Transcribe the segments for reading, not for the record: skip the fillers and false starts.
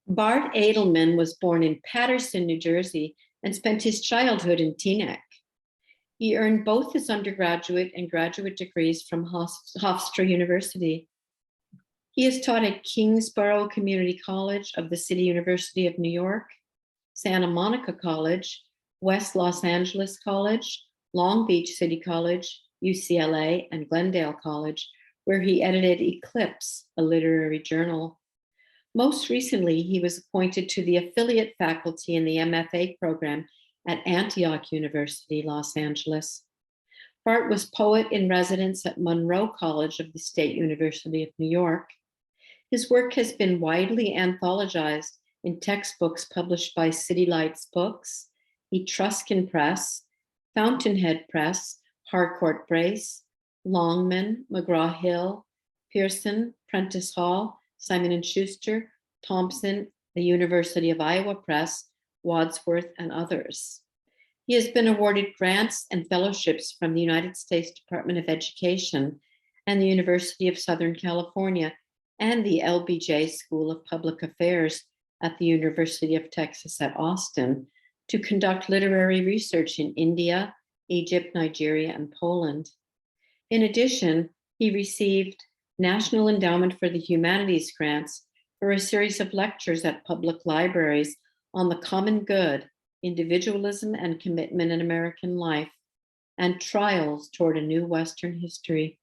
Bart Edelman was born in Paterson, New Jersey, and spent his childhood in Teaneck. He earned both his undergraduate and graduate degrees from Hofstra University. He has taught at Kingsborough Community College of the City University of New York, Santa Monica College, West Los Angeles College, Long Beach City College, UCLA, and Glendale College, where he edited Eclipse, a literary journal. Most recently, he was appointed to the affiliate faculty in the MFA program at Antioch University, Los Angeles. Bart was poet in residence at Monroe College of the State University of New York. His work has been widely anthologized in textbooks published by City Lights Books, Etruscan Press, Fountainhead Press, Harcourt Brace, Longman, McGraw-Hill, Pearson, Prentice Hall, Simon & Schuster, Thompson, the University of Iowa Press, Wadsworth, and others. He has been awarded grants and fellowships from the United States Department of Education and the University of Southern California and the LBJ School of Public Affairs at the University of Texas at Austin to conduct literary research in India, Egypt, Nigeria, and Poland. In addition, he received National Endowment for the Humanities grants for a series of lectures at public libraries on the common good, individualism and commitment in American life, and Trials Toward a New Western History.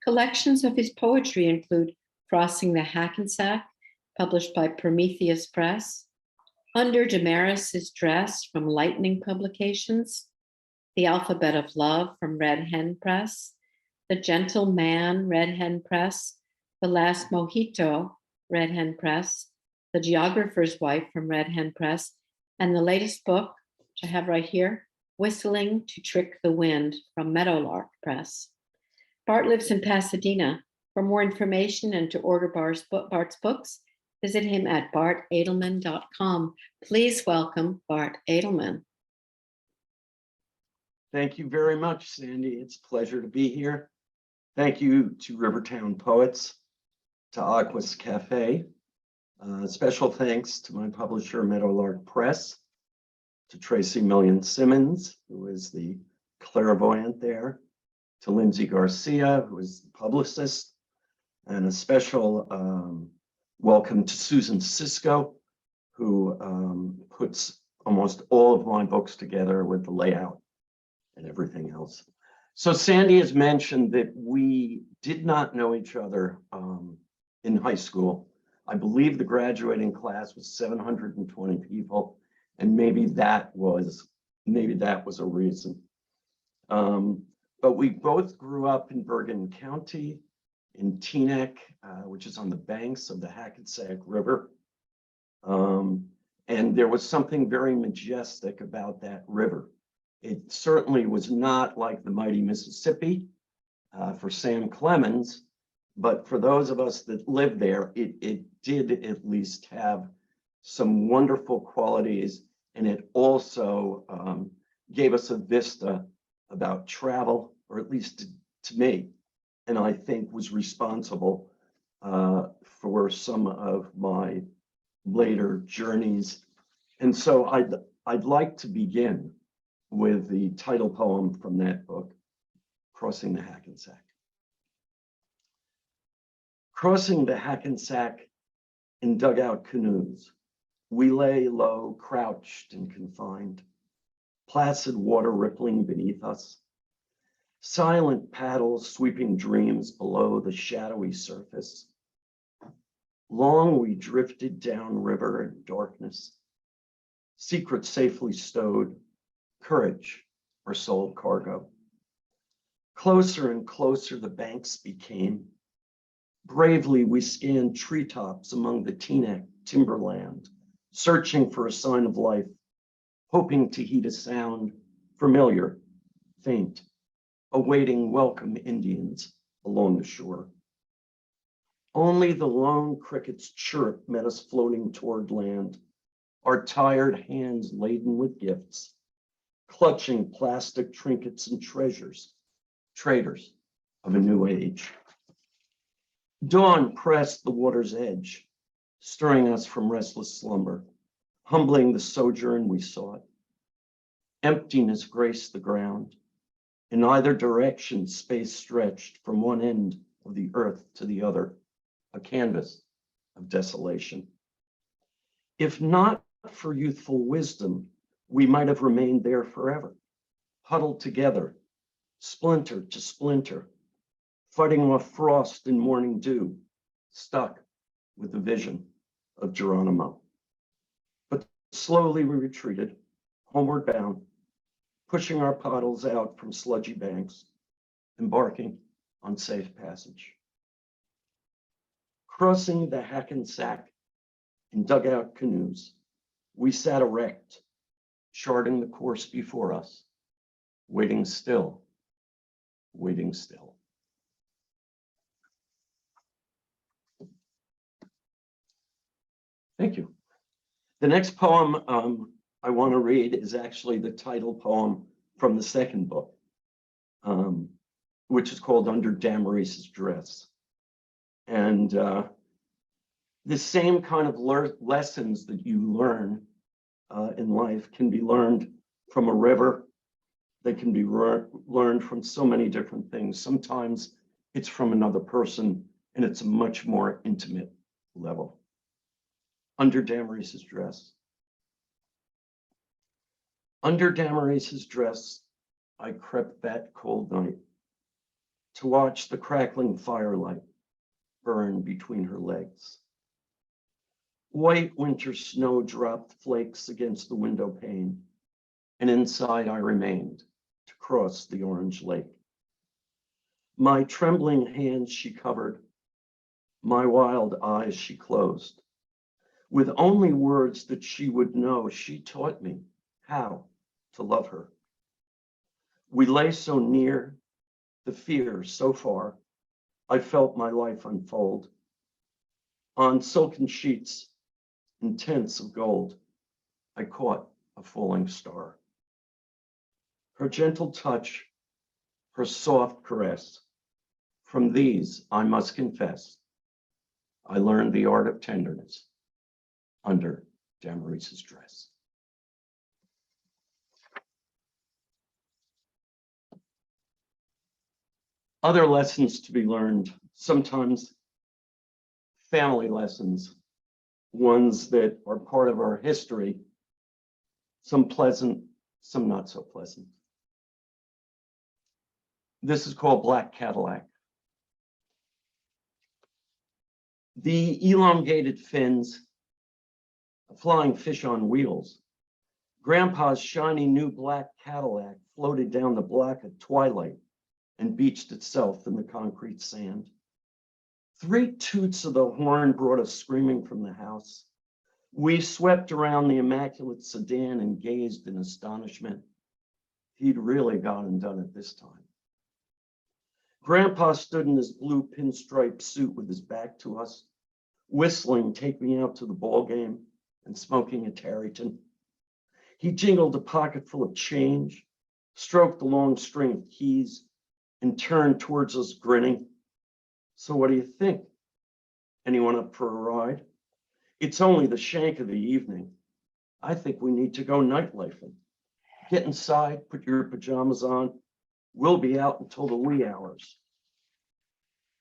Collections of his poetry include Crossing the Hackensack, published by Prometheus Press, Under Damaris's Dress from Lightning Publications, The Alphabet of Love from Red Hen Press, The Gentle Man, Red Hen Press, The Last Mojito, Red Hen Press, The Geographer's Wife from Red Hen Press, and the latest book, which I have right here, Whistling to Trick the Wind from Meadowlark Press. Bart lives in Pasadena. For more information and to order Bart's books, visit him at bartedelman.com. Please welcome Bart Edelman. Thank you very much, Sandy. It's a pleasure to be here. Thank you to Rivertown Poets, to Aquas Cafe. Special thanks to my publisher, Meadowlark Press, to Tracy Million Simmons, who is the clairvoyant there, to Lindsay Garcia, who is the publicist, and a special welcome to Susan Cisco, who puts almost all of my books together with the layout and everything else. So Sandy has mentioned that we did not know each other in high school. I believe the graduating class was 720 people, and maybe that was a reason. But we both grew up in Bergen County, in Teaneck, which is on the banks of the Hackensack River. And there was something very majestic about that river. It certainly was not like the mighty Mississippi for Sam Clemens, but for those of us that lived there, it did at least have some wonderful qualities, and it also gave us a vista about travel, or at least to me, and I think was responsible for some of my later journeys. And so I'd like to begin with the title poem from that book, Crossing the Hackensack. Crossing the Hackensack in dugout canoes, we lay low, crouched and confined, placid water rippling beneath us, silent paddles sweeping dreams below the shadowy surface. Long we drifted downriver in darkness, secrets safely stowed, courage our sole cargo. Closer and closer the banks became. Bravely we scanned treetops among the Teaneck timberland, searching for a sign of life, hoping to heed a sound familiar, faint, awaiting welcome Indians along the shore. Only the lone cricket's chirp met us floating toward land, our tired hands laden with gifts, clutching plastic trinkets and treasures, traders of a new age. Dawn pressed the water's edge, stirring us from restless slumber, humbling the sojourn we sought. Emptiness graced the ground. In either direction, space stretched from one end of the earth to the other, a canvas of desolation. If not for youthful wisdom, we might have remained there forever, huddled together, splinter to splinter, fighting off frost and morning dew, stuck with the vision of Geronimo. But slowly we retreated, homeward bound, pushing our paddles out from sludgy banks, embarking on safe passage. Crossing the Hackensack in dugout canoes, we sat erect, charting the course before us, waiting still, waiting still. Thank you. The next poem I want to read is actually the title poem from the second book, which is called Under Damaris's Dress. And the same kind of lessons that you learn in life can be learned from a river. They can be learned from so many different things. Sometimes it's from another person, and it's a much more intimate level. Under Damaris's Dress. Under Damaris's dress, I crept that cold night to watch the crackling firelight burn between her legs. White winter snow dropped flakes against the window pane, and inside I remained to cross the orange lake. My trembling hands she covered, my wild eyes she closed. With only words that she would know, she taught me how to love her. We lay so near, the fear so far, I felt my life unfold. On silken sheets, in tints of gold, I caught a falling star. Her gentle touch, her soft caress, from these I must confess, I learned the art of tenderness under Damaris's dress. Other lessons to be learned, sometimes family lessons, ones that are part of our history, some pleasant, some not so pleasant. This is called Black Cadillac. The elongated fins, a flying fish on wheels. Grandpa's shiny new black Cadillac floated down the block at twilight and beached itself in the concrete sand. 3 toots of the horn brought us screaming from the house. We swept around the immaculate sedan and gazed in astonishment. He'd really gone and done it this time. Grandpa stood in his blue pinstripe suit with his back to us, whistling "Take Me Out to the Ball Game" and smoking a Tarryton. He jingled a pocket full of change, stroked the long string of keys, and turned towards us grinning. "So what do you think? Anyone up for a ride? It's only the shank of the evening. I think we need to go nightlifing. Get inside, put your pajamas on. We'll be out until the wee hours."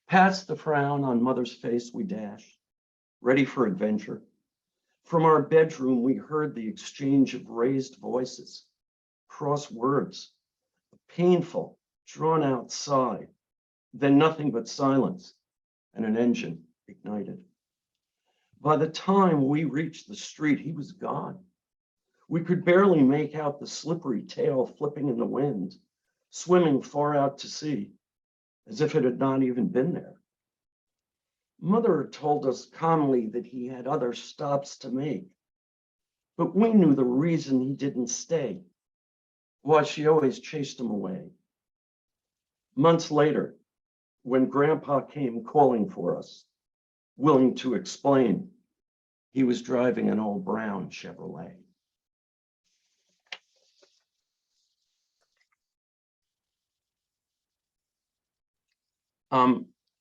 Past the frown on Mother's face we dashed, ready for adventure. From our bedroom, we heard the exchange of raised voices, cross words, a painful, drawn-out sigh, then nothing but silence, and an engine ignited. By the time we reached the street, he was gone. We could barely make out the slippery tail flipping in the wind, swimming far out to sea, as if it had not even been there. Mother told us calmly that he had other stops to make, but we knew the reason he didn't stay, why she always chased him away. Months later, when Grandpa came calling for us, willing to explain, he was driving an old brown Chevrolet.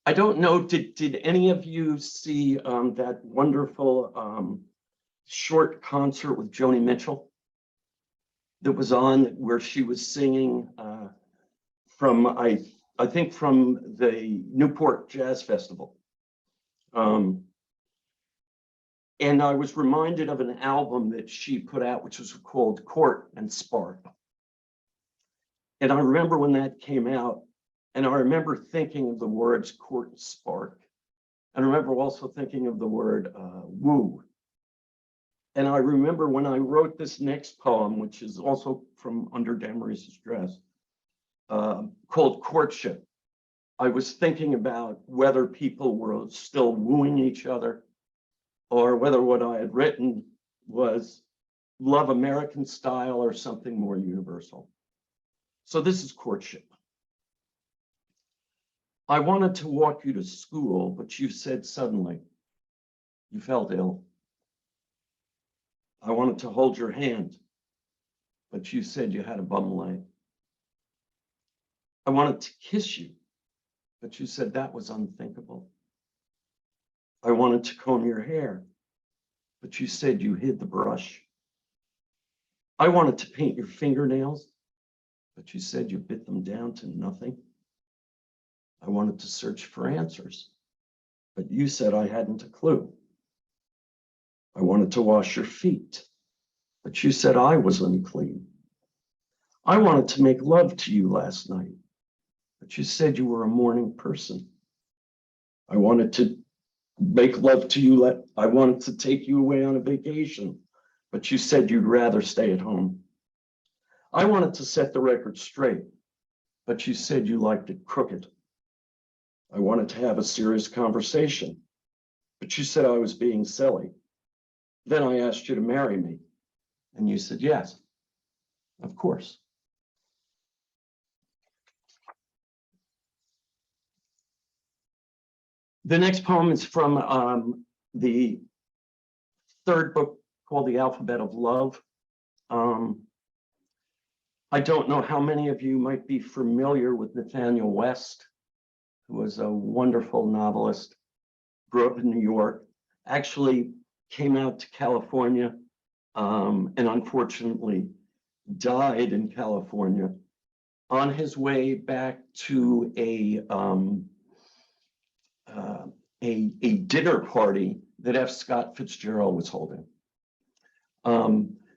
I don't know, did any of you see that wonderful short concert with Joni Mitchell that was on where she was singing from, I think from the Newport Jazz Festival. And I was reminded of an album that she put out, which was called Court and Spark. And I remember when that came out, and I remember thinking of the words Court and Spark. And I remember also thinking of the word woo. And I remember when I wrote this next poem, which is also from Under Demarie's Dress, called Courtship, I was thinking about whether people were still wooing each other, or whether what I had written was love American style or something more universal. So this is Courtship. I wanted to walk you to school, but you said suddenly you felt ill. I wanted to hold your hand, but you said you had a bum leg. I wanted to kiss you, but you said that was unthinkable. I wanted to comb your hair, but you said you hid the brush. I wanted to paint your fingernails, but you said you bit them down to nothing. I wanted to search for answers, but you said I hadn't a clue. I wanted to wash your feet, but you said I was unclean. I wanted to make love to you last night, but you said you were a morning person. I wanted to make love to you. I wanted to take you away on a vacation, but you said you'd rather stay at home. I wanted to set the record straight, but you said you liked it crooked. I wanted to have a serious conversation, but you said I was being silly. Then I asked you to marry me, and you said yes, of course. The next poem is from the third book called The Alphabet of Love. I don't know how many of you might be familiar with Nathaniel West, who was a wonderful novelist, grew up in New York, actually came out to California, and unfortunately died in California on his way back to a dinner party that F. Scott Fitzgerald was holding.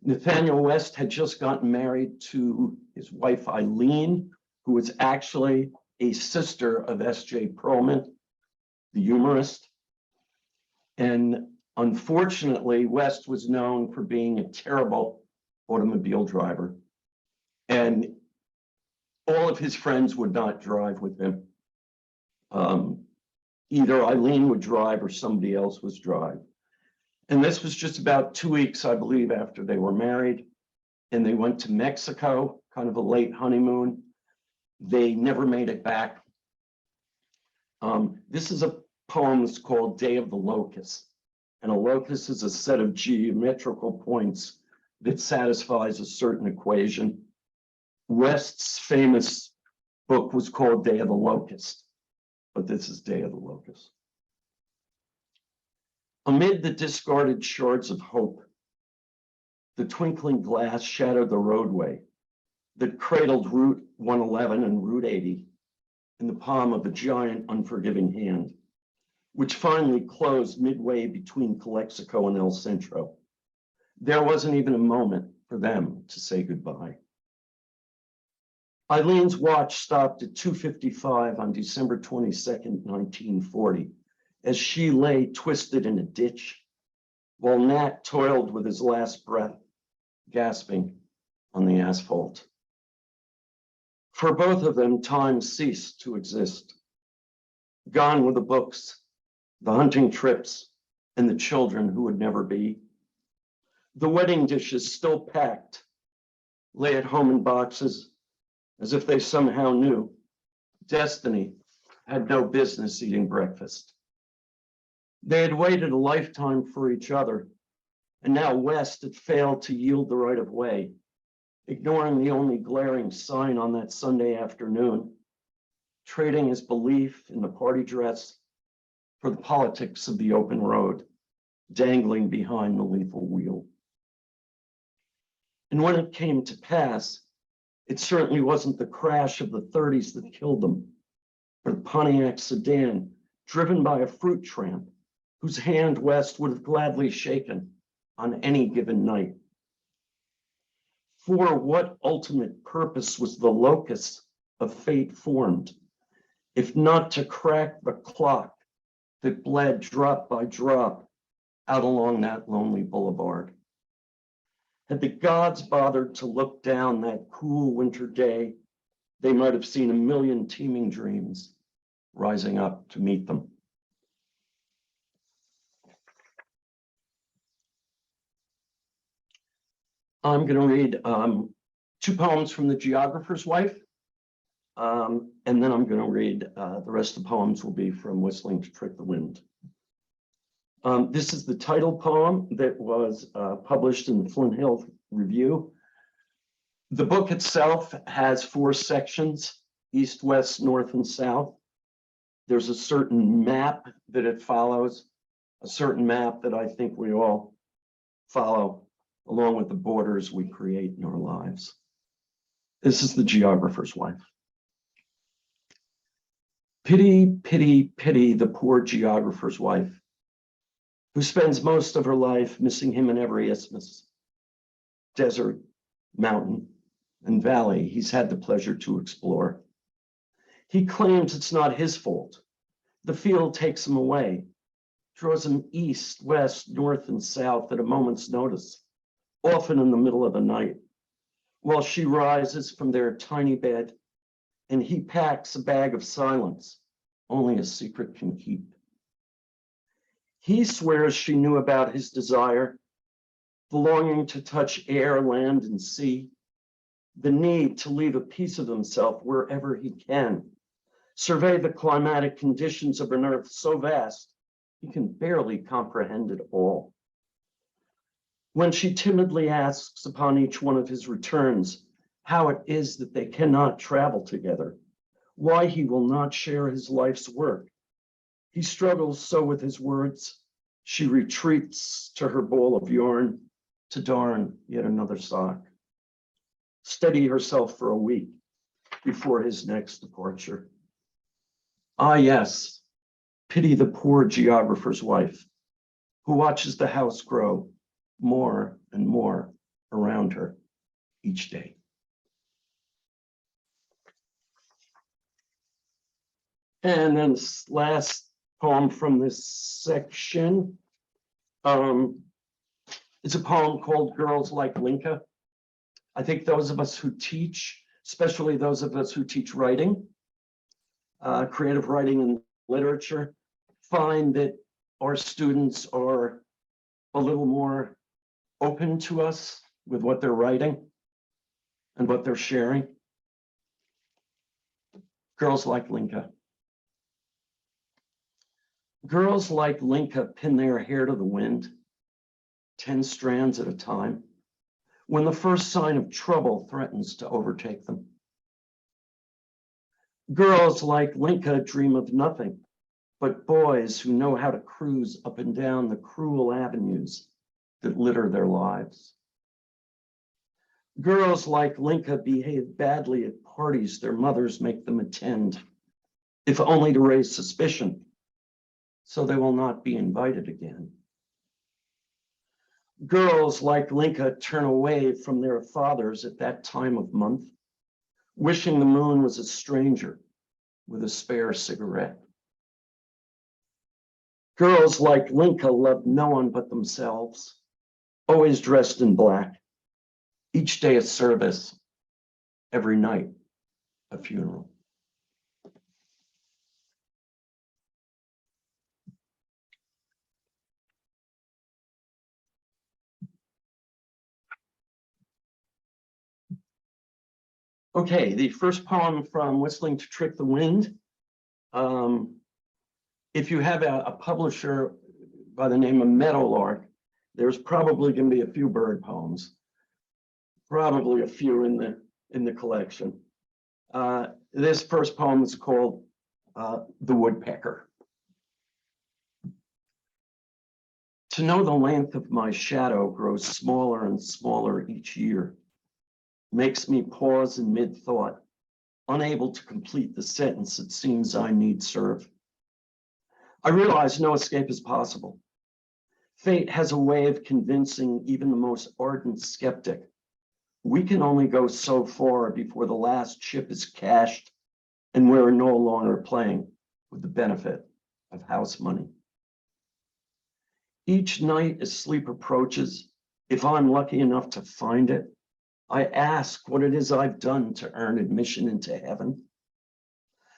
Nathaniel West had just gotten married to his wife, Eileen, who was actually a sister of S.J. Perlman, the humorist. And unfortunately, West was known for being a terrible automobile driver. And all of his friends would not drive with him. Either Eileen would drive or somebody else was drive. And this was just about 2 weeks, I believe, after they were married. And they went to Mexico, kind of a late honeymoon. They never made it back. This is a poem that's called Day of the Locust. And a locust is a set of geometrical points that satisfies a certain equation. West's famous book was called Day of the Locust, but this is Day of the Locust. Amid the discarded shards of hope, the twinkling glass shadowed the roadway that cradled Route 111 and Route 80 in the palm of a giant, unforgiving hand, which finally closed midway between Calexico and El Centro. There wasn't even a moment for them to say goodbye. Eileen's watch stopped at 2:55 on December 22nd, 1940, as she lay twisted in a ditch, while Nat toiled with his last breath, gasping on the asphalt. For both of them, time ceased to exist. Gone were the books, the hunting trips, and the children who would never be. The wedding dishes, still packed, lay at home in boxes, as if they somehow knew destiny had no business eating breakfast. They had waited a lifetime for each other, and now West had failed to yield the right of way, ignoring the only glaring sign on that Sunday afternoon. trading his belief in the party dress for the politics of the open road, dangling behind the lethal wheel. And when it came to pass, it certainly wasn't the crash of the 30s that killed them, or the Pontiac sedan driven by a fruit tramp whose hand West would have gladly shaken on any given night. For what ultimate purpose was the locus of fate formed, if not to crack the clock that bled drop by drop out along that lonely boulevard? Had the gods bothered to look down that cool winter day, they might have seen a million teeming dreams rising up to meet them. I'm going to read 2 poems from The Geographer's Wife, and then I'm going to read the rest of the poems will be from Whistling to Trick the Wind. This is the title poem that was published in the Flint Hill Review. The book itself has 4 sections, east, west, north, and south. There's a certain map that it follows, a certain map that I think we all follow, along with the borders we create in our lives. This is The Geographer's Wife. Pity, pity, pity the poor geographer's wife, who spends most of her life missing him in every isthmus, desert, mountain, and valley he's had the pleasure to explore. He claims it's not his fault. The field takes him away, draws him east, west, north, and south at a moment's notice, often in the middle of the night, while she rises from their tiny bed and he packs a bag of silence only a secret can keep. He swears she knew about his desire, the longing to touch air, land, and sea, the need to leave a piece of himself wherever he can, survey the climatic conditions of an earth so vast he can barely comprehend it all. When she timidly asks upon each one of his returns how it is that they cannot travel together, why he will not share his life's work, he struggles so with his words, she retreats to her bowl of yarn to darn yet another sock, steady herself for a week before his next departure. Ah, yes, pity the poor geographer's wife who watches the house grow more and more around her each day. And then this last poem from this section. It's a poem called Girls Like Linka. I think those of us who teach, especially those of us who teach writing, creative writing and literature, find that our students are a little more open to us with what they're writing and what they're sharing. Girls like Linka. Girls like Linka pin their hair to the wind, 10 strands at a time, when the first sign of trouble threatens to overtake them. Girls like Linka dream of nothing but boys who know how to cruise up and down the cruel avenues that litter their lives. Girls like Linka behave badly at parties their mothers make them attend, if only to raise suspicion, so they will not be invited again. Girls like Linka turn away from their fathers at that time of month, wishing the moon was a stranger with a spare cigarette. Girls like Linka love no one but themselves, always dressed in black, each day a service, every night a funeral. Okay, the first poem from Whistling to Trick the Wind. If you have a publisher by the name of Meadowlark, there's probably going to be a few bird poems, probably a few in the collection. This first poem is called The Woodpecker. To know the length of my shadow grows smaller and smaller each year, makes me pause in mid-thought, unable to complete the sentence it seems I need serve. I realize no escape is possible. Fate has a way of convincing even the most ardent skeptic we can only go so far before the last chip is cashed and we're no longer playing with the benefit of house money. Each night as sleep approaches, if I'm lucky enough to find it, I ask what it is I've done to earn admission into heaven.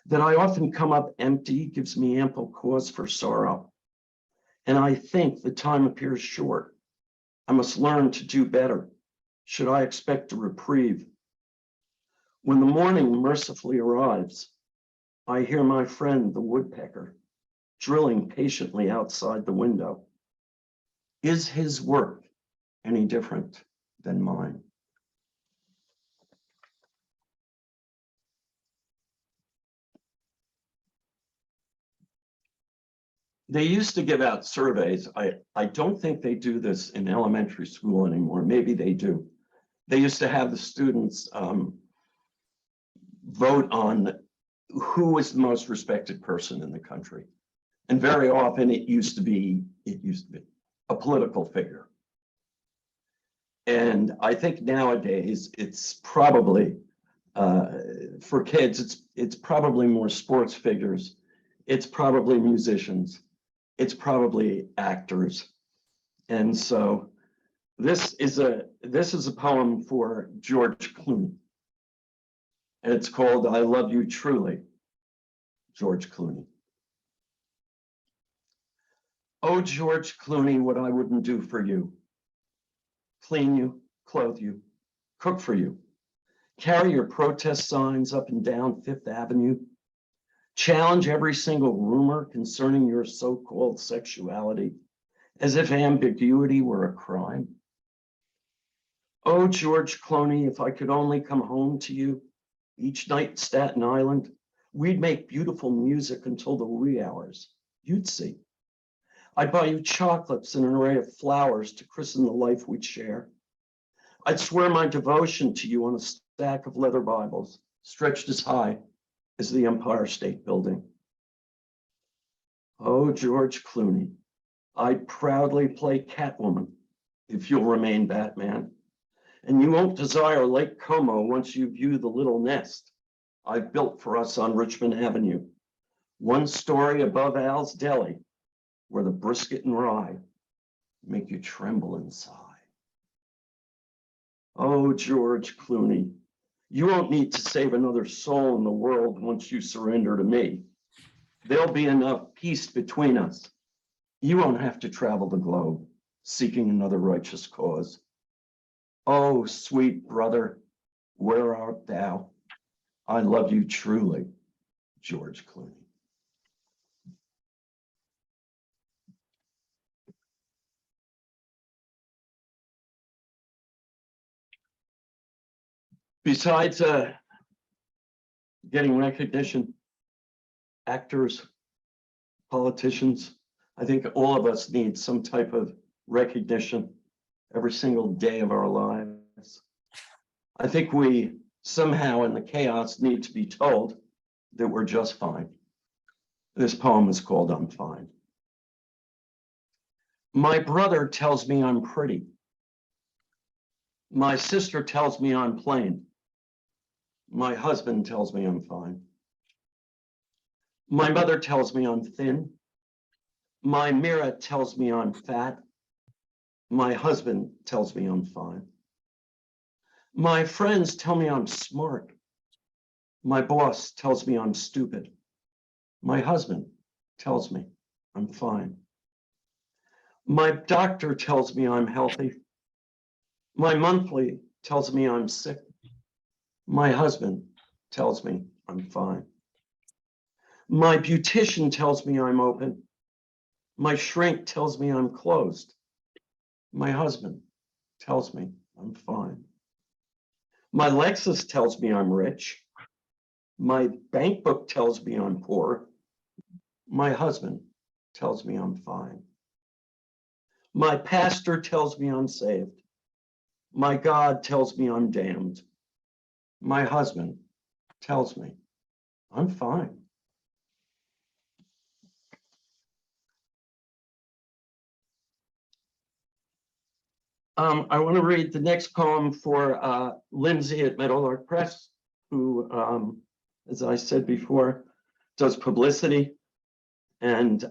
That I often come up empty gives me ample cause for sorrow. And I think the time appears short. I must learn to do better, should I expect a reprieve. When the morning mercifully arrives, I hear my friend, the woodpecker, drilling patiently outside the window. Is his work any different than mine? They used to give out surveys. I don't think they do this in elementary school anymore. Maybe they do. They used to have the students vote on who was the most respected person in the country. And very often it used to be a political figure. And I think nowadays it's probably, for kids, it's probably more sports figures. It's probably musicians. It's probably actors. And so this is a poem for George Clooney. And it's called I Love You Truly, George Clooney. Oh, George Clooney, what I wouldn't do for you. Clean you, clothe you, cook for you, carry your protest signs up and down Fifth Avenue, challenge every single rumor concerning your so-called sexuality, as if ambiguity were a crime. Oh, George Clooney, if I could only come home to you each night in Staten Island, we'd make beautiful music until the wee hours. You'd see. I'd buy you chocolates and an array of flowers to christen the life we'd share. I'd swear my devotion to you on a stack of leather Bibles stretched as high as the Empire State Building. Oh, George Clooney, I'd proudly play Catwoman if you'll remain Batman. And you won't desire Lake Como once you view the little nest I've built for us on Richmond Avenue, one story above Al's Deli, where the brisket and rye make you tremble inside. Oh, George Clooney, you won't need to save another soul in the world once you surrender to me. There'll be enough peace between us. You won't have to travel the globe seeking another righteous cause. Oh, sweet brother, where art thou? I love you truly, George Clooney. Besides getting recognition, actors, politicians, I think all of us need some type of recognition every single day of our lives. I think we somehow in the chaos need to be told that we're just fine. This poem is called I'm Fine. My brother tells me I'm pretty. My sister tells me I'm plain. My husband tells me I'm fine. My mother tells me I'm thin. My mirror tells me I'm fat. My husband tells me I'm fine. My friends tell me I'm smart. My boss tells me I'm stupid. My husband tells me I'm fine. My doctor tells me I'm healthy. My monthly tells me I'm sick. My husband tells me I'm fine. My beautician tells me I'm open. My shrink tells me I'm closed. My husband tells me I'm fine. My Lexus tells me I'm rich. My bank book tells me I'm poor. My husband tells me I'm fine. My pastor tells me I'm saved. My God tells me I'm damned. My husband tells me I'm fine. I want to read the next poem for Lindsay at Meadowlark Press, who, as I said before, does publicity. And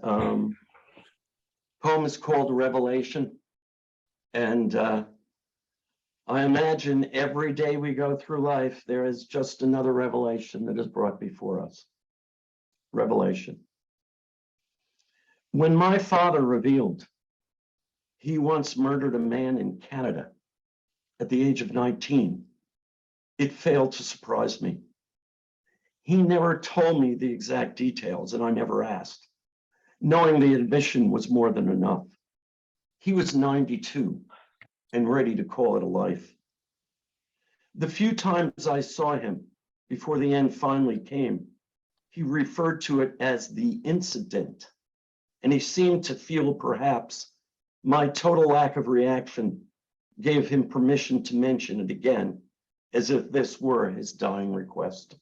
poem is called Revelation. And I imagine every day we go through life, there is just another revelation that is brought before us. Revelation. When my father revealed he once murdered a man in Canada at the age of 19, it failed to surprise me. He never told me the exact details, and I never asked, knowing the admission was more than enough. He was 92 and ready to call it a life. The few times I saw him before the end finally came, he referred to it as the incident, and he seemed to feel perhaps my total lack of reaction gave him permission to mention it again, as if this were his dying request.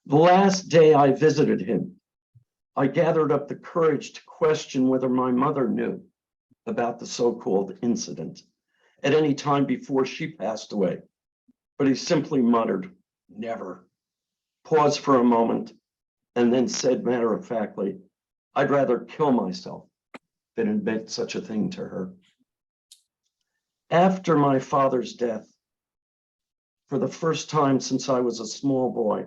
The last day I visited him, I gathered up the courage to question whether my mother knew about the so-called incident at any time before she passed away, but he simply muttered, "Never," paused for a moment, and then said matter-of-factly, "I'd rather kill myself than admit such a thing to her." After my father's death, for the first time since I was a small boy,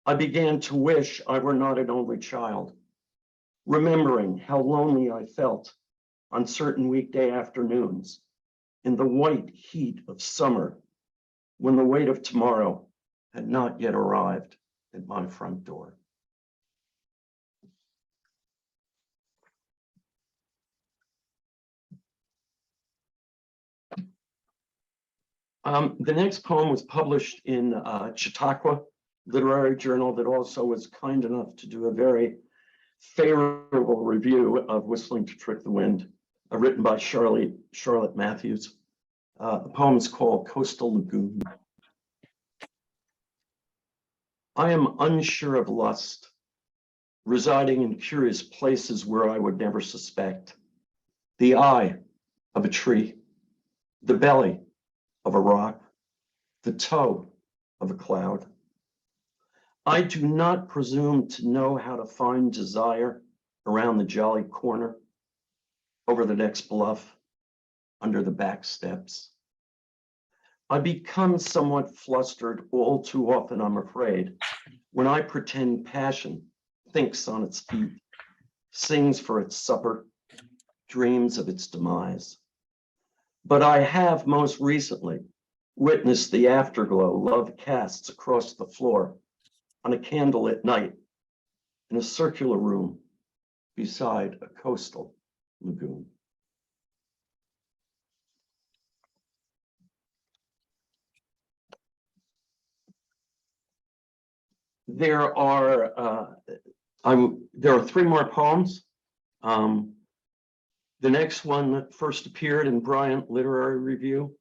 I began to wish I were not an only child, remembering how lonely I felt on certain weekday afternoons in the white heat of summer when the weight of tomorrow had not yet arrived at my front door. The next poem was published in Chautauqua Literary Journal, that also was kind enough to do a very favorable review of Whistling to Trick the Wind, written by Charlotte Matthews. The poem is called Coastal Lagoon. I am unsure of lust, residing in curious places where I would never suspect. The eye of a tree, the belly of a rock, the toe of a cloud. I do not presume to know how to find desire around the jolly corner, over the next bluff, under the back steps. I become somewhat flustered all too often, I'm afraid, when I pretend passion thinks on its feet, sings for its supper, dreams of its demise. But I have most recently witnessed the afterglow love casts across the floor on a candlelit night in a circular room beside a coastal lagoon. There are three more poems. The next one first appeared in Bryant Literary Review.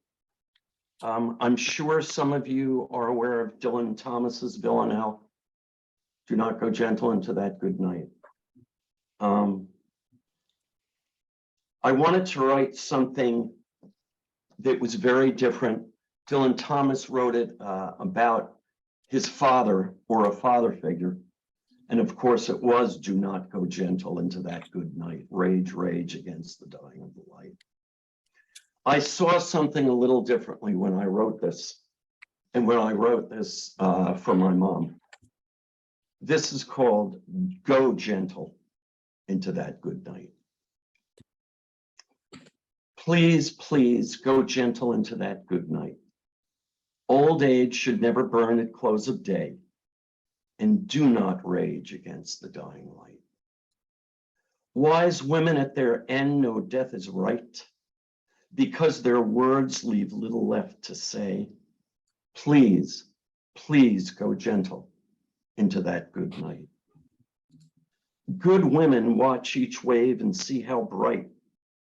I'm sure some of you are aware of Dylan Thomas's Villanelle. Do not go gentle into that good night. I wanted to write something that was very different. Dylan Thomas wrote it about his father, or a father figure. And of course it was "Do not go gentle into that good night. Rage, rage against the dying of the light." I saw something a little differently when I wrote this, and when I wrote this for my mom. This is called "Go Gentle into that good night." Please, please go gentle into that good night. Old age should never burn at close of day, and do not rage against the dying light. Wise women at their end know death is right, because their words leave little left to say. Please Please go gentle into that good night. Good women watch each wave and see how bright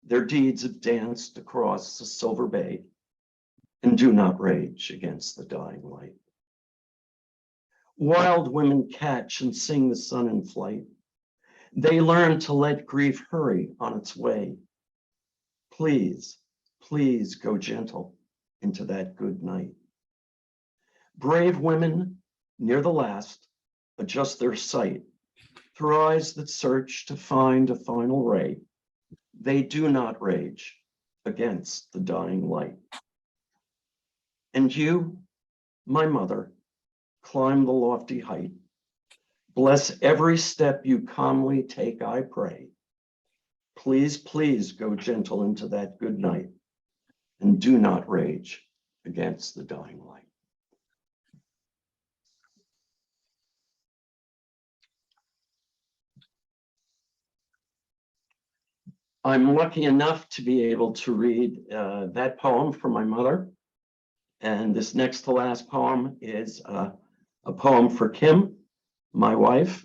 their deeds have danced across the silver bay, and do not rage against the dying light. Wild women catch and sing the sun in flight. They learn to let grief hurry on its way. Please, please go gentle into that good night. Brave women near the last adjust their sight through eyes that search to find a final ray. They do not rage against the dying light. And you, my mother, climb the lofty height. Bless every step you calmly take, I pray. Please, please go gentle into that good night, and do not rage against the dying light. I'm lucky enough to be able to read that poem for my mother. And this next to last poem is a poem for Kim, my wife.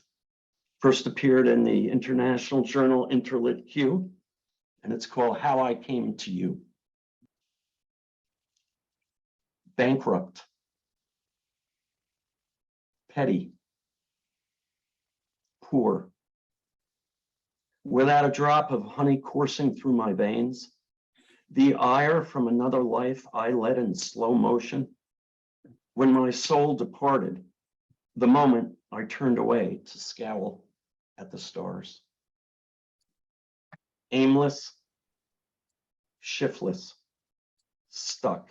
First appeared in the International Journal Interlit Q, and it's called How I Came to You. Bankrupt, petty, poor, without a drop of honey coursing through my veins, the ire from another life I led in slow motion. When my soul departed, the moment I turned away to scowl at the stars. Aimless, shiftless, stuck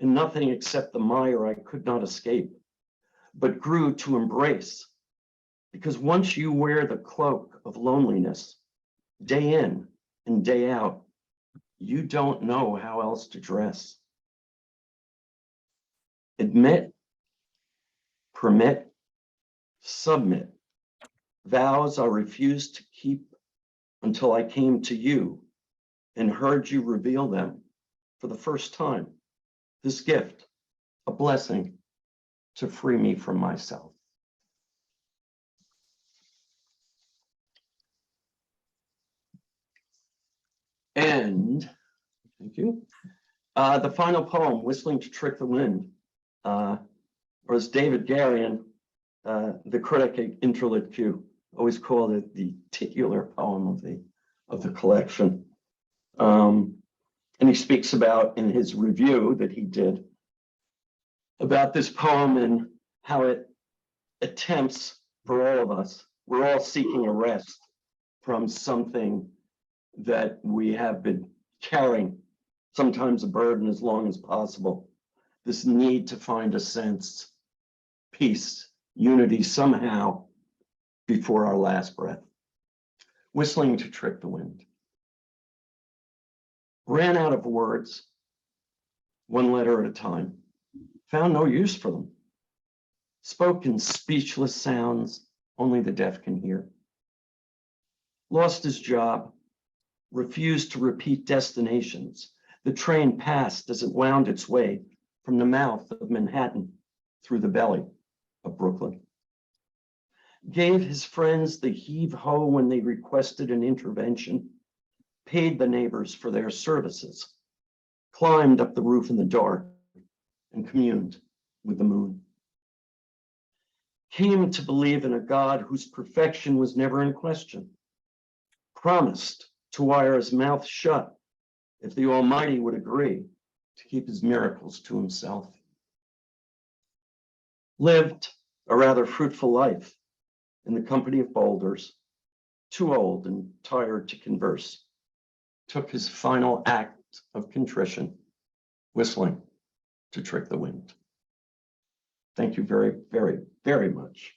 in nothing except the mire I could not escape, but grew to embrace. Because once you wear the cloak of loneliness, day in and day out, you don't know how else to dress. Admit, permit, submit, vows I refused to keep until I came to you and heard you reveal them for the first time. This gift, a blessing to free me from myself. And, thank you. The final poem, Whistling to Trick the Wind, was David Garion, the critic at Interlit Q, always called it the titular poem of the collection. And he speaks about, in his review that he did, about this poem and how it attempts for all of us. We're all seeking a rest from something that we have been carrying, sometimes a burden as long as possible. This need to find a sense, peace, unity somehow before our last breath. Whistling to Trick the Wind. Ran out of words, one letter at a time. Found no use for them. Spoke in speechless sounds only the deaf can hear. Lost his job. Refused to repeat destinations. The train passed as it wound its way from the mouth of Manhattan through the belly of Brooklyn. Gave his friends the heave-ho when they requested an intervention, paid the neighbors for their services, climbed up the roof in the dark and communed with the moon. Came to believe in a God whose perfection was never in question. Promised to wire his mouth shut if the Almighty would agree to keep his miracles to himself. Lived a rather fruitful life in the company of boulders, too old and tired to converse. Took his final act of contrition, whistling to trick the wind. Thank you very, very, very much.